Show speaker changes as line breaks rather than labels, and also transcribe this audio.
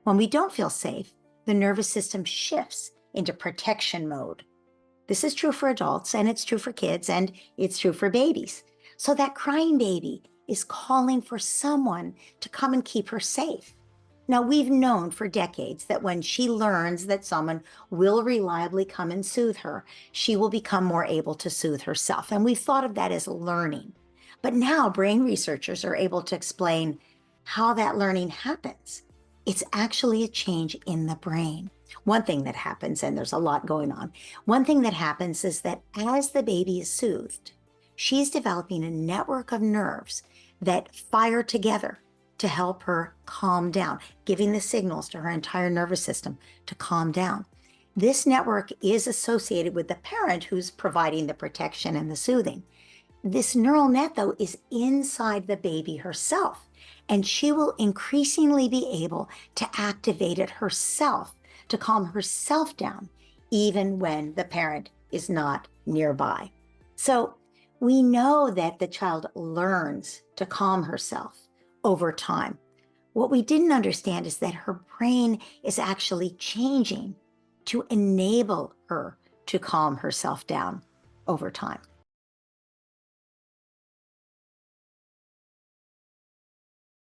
When we don't feel safe, the nervous system shifts into protection mode. This is true for adults, and it's true for kids, and it's true for babies. So that crying baby is calling for someone to come and keep her safe. Now, we've known for decades that when she learns that someone will reliably come and soothe her, she will become more able to soothe herself. And we've thought of that as learning. But now brain researchers are able to explain how that learning happens. It's actually a change in the brain. One thing that happens, and there's a lot going on, one thing that happens is that as the baby is soothed, she's developing a network of nerves that fire together to help her calm down, giving the signals to her entire nervous system to calm down. This network is associated with the parent who's providing the protection and the soothing. This neural net, though, is inside the baby herself, and she will increasingly be able to activate it herself to calm herself down, even when the parent is not nearby. So we know that the child learns to calm herself over time. What we didn't understand is that her brain is actually changing to enable her to calm herself down over time.